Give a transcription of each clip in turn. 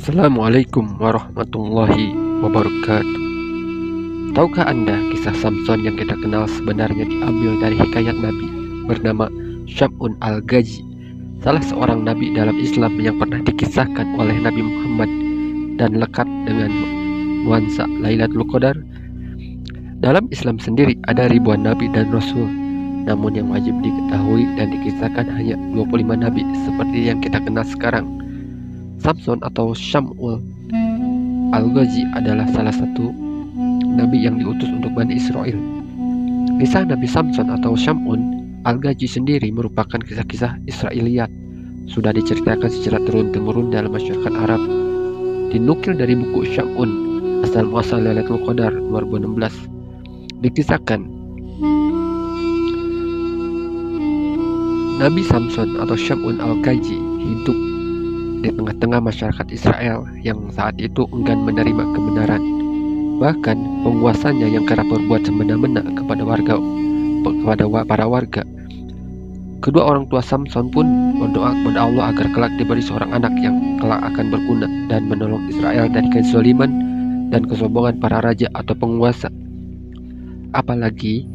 Assalamualaikum warahmatullahi wabarakatuh. Tahukah Anda kisah Samson yang kita kenal sebenarnya diambil dari hikayat Nabi bernama Syam'un al-Ghazi, salah seorang Nabi dalam Islam yang pernah dikisahkan oleh Nabi Muhammad dan lekat dengan nuansa Lailatul Qadar. Dalam Islam sendiri ada ribuan Nabi dan Rasul, namun yang wajib diketahui dan dikisahkan hanya 25 Nabi seperti yang kita kenal sekarang. Samson atau Syam'ul al-Ghazi adalah salah satu Nabi yang diutus untuk Bani Israel. Kisah Nabi Samson atau Syam'un al-Ghazi sendiri merupakan kisah-kisah Israiliyat. Sudah diceritakan secara turun-temurun dalam masyarakat Arab. Dinukil dari buku Syam'un asal muasal Lailatul Qadar 2016. Dikisahkan Nabi Samson atau Syam'un al-Ghazi hidup di tengah-tengah masyarakat Israel yang saat itu enggan menerima kebenaran. Bahkan penguasanya yang kerap berbuat semena-mena kepada para warga. Kedua orang tua Samson pun berdoa kepada Allah agar kelak diberi seorang anak yang kelak akan berguna dan menolong Israel dari kezaliman dan kesombongan para raja atau penguasa. Apalagi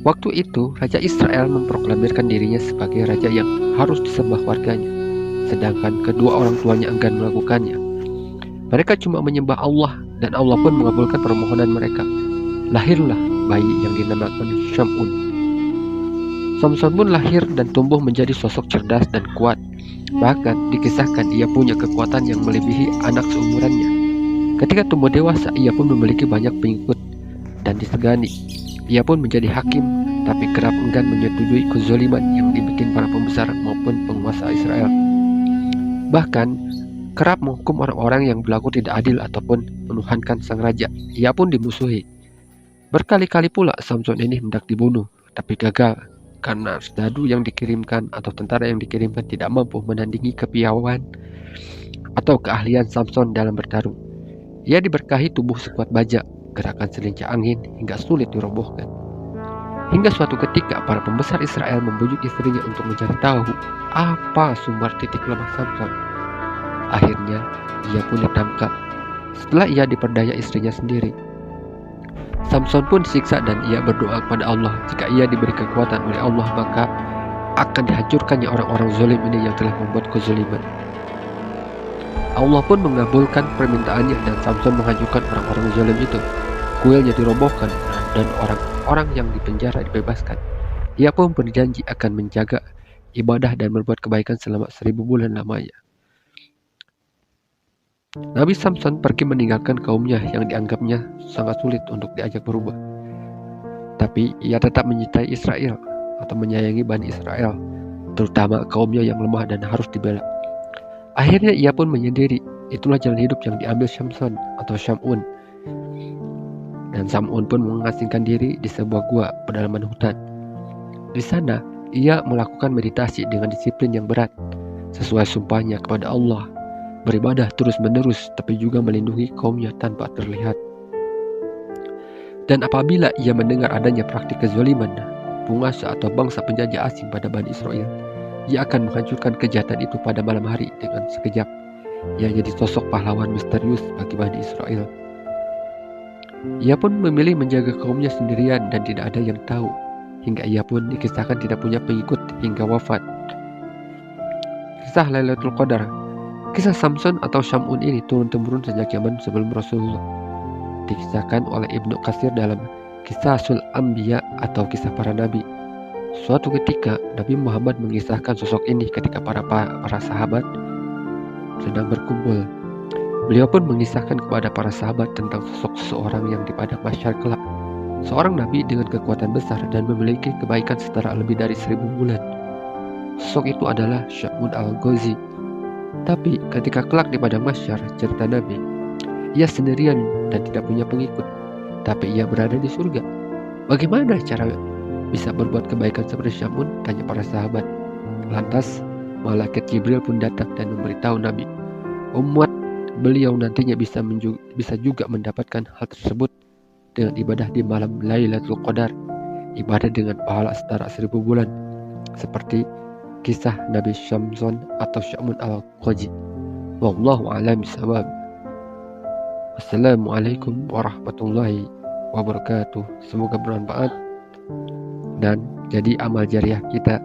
waktu itu Raja Israel memproklamirkan dirinya sebagai raja yang harus disembah warganya, sedangkan kedua orang tuanya enggan melakukannya. Mereka cuma menyembah Allah dan Allah pun mengabulkan permohonan mereka. Lahirlah bayi yang dinamakan Syam'un. Samson pun lahir dan tumbuh menjadi sosok cerdas dan kuat. Bahkan dikisahkan ia punya kekuatan yang melebihi anak seumurannya. Ketika tumbuh dewasa, ia pun memiliki banyak pengikut dan disegani. Ia pun menjadi hakim, tapi kerap enggan menyetujui kezaliman yang dibikin para pembesar maupun penguasa Israel. Bahkan kerap menghukum orang-orang yang berlaku tidak adil ataupun menuhankan sang raja. Ia pun dimusuhi. Berkali-kali pula Samson ini hendak dibunuh, tapi gagal karena serdadu yang dikirimkan atau tentara yang dikirimkan tidak mampu menandingi kepiawaian atau keahlian Samson dalam bertarung. Ia diberkahi tubuh sekuat baja, gerakan selincah angin hingga sulit dirobohkan. Hingga suatu ketika para pembesar Israel membujuk istrinya untuk mencari tahu apa sumber titik lemah Samson. Akhirnya ia pun ditangkap setelah ia diperdaya istrinya sendiri. Samson pun disiksa dan ia berdoa kepada Allah, jika ia diberi kekuatan oleh Allah maka akan dihancurkannya orang-orang zalim ini yang telah membuat kezaliman. Allah pun mengabulkan permintaannya dan Samson menghancurkan orang-orang zalim itu. Kuilnya dirobohkan dan orang-orang yang dipenjara dibebaskan. Ia pun berjanji akan menjaga ibadah dan berbuat kebaikan selama 1000 bulan lamanya. Nabi Samson pergi meninggalkan kaumnya yang dianggapnya sangat sulit untuk diajak berubah. Tapi ia tetap mencintai Israel atau menyayangi Bani Israel, terutama kaumnya yang lemah dan harus dibela. Akhirnya ia pun menyendiri. Itulah jalan hidup yang diambil Samson atau Syam'un. Dan Sam'un pun mengasingkan diri di sebuah gua pedalaman hutan. Di sana, ia melakukan meditasi dengan disiplin yang berat, sesuai sumpahnya kepada Allah, beribadah terus-menerus tapi juga melindungi kaumnya tanpa terlihat. Dan apabila ia mendengar adanya praktik kezaliman, penguasa atau bangsa penjajah asing pada Bani Israel, ia akan menghancurkan kejahatan itu pada malam hari dengan sekejap. Ia jadi sosok pahlawan misterius bagi Bani Israel. Ia pun memilih menjaga kaumnya sendirian dan tidak ada yang tahu, hingga ia pun dikisahkan tidak punya pengikut hingga wafat. Kisah Lailatul Qadar. Kisah Samson atau Syam'un ini turun-temurun sejak zaman sebelum Rasulullah. Dikisahkan oleh Ibnu Katsir dalam Qisasul Anbiya atau kisah para nabi. Suatu ketika Nabi Muhammad mengisahkan sosok ini ketika para sahabat sedang berkumpul. Beliau pun mengisahkan kepada para sahabat tentang sosok seseorang yang di padang mahsyar kelak. Seorang nabi dengan kekuatan besar dan memiliki kebaikan setara lebih dari 1000 bulan. Sosok itu adalah Syam'un al-Ghazi. Tapi ketika kelak di padang mahsyar, cerita Nabi, ia sendirian dan tidak punya pengikut, tapi ia berada di surga. Bagaimana cara bisa berbuat kebaikan seperti Syam'un? Tanya para sahabat. Lantas malaikat Jibril pun datang dan memberitahu Nabi, umat beliau nantinya bisa juga mendapatkan hal tersebut dengan ibadah di malam Lailatul Qadar, ibadah dengan pahala setara 1000 bulan, seperti kisah Nabi Samson atau Syam'un al-Ghazi. Wallahu a'lam bishawab. Wassalamualaikum warahmatullahi wabarakatuh. Semoga bermanfaat dan jadi amal jariah kita.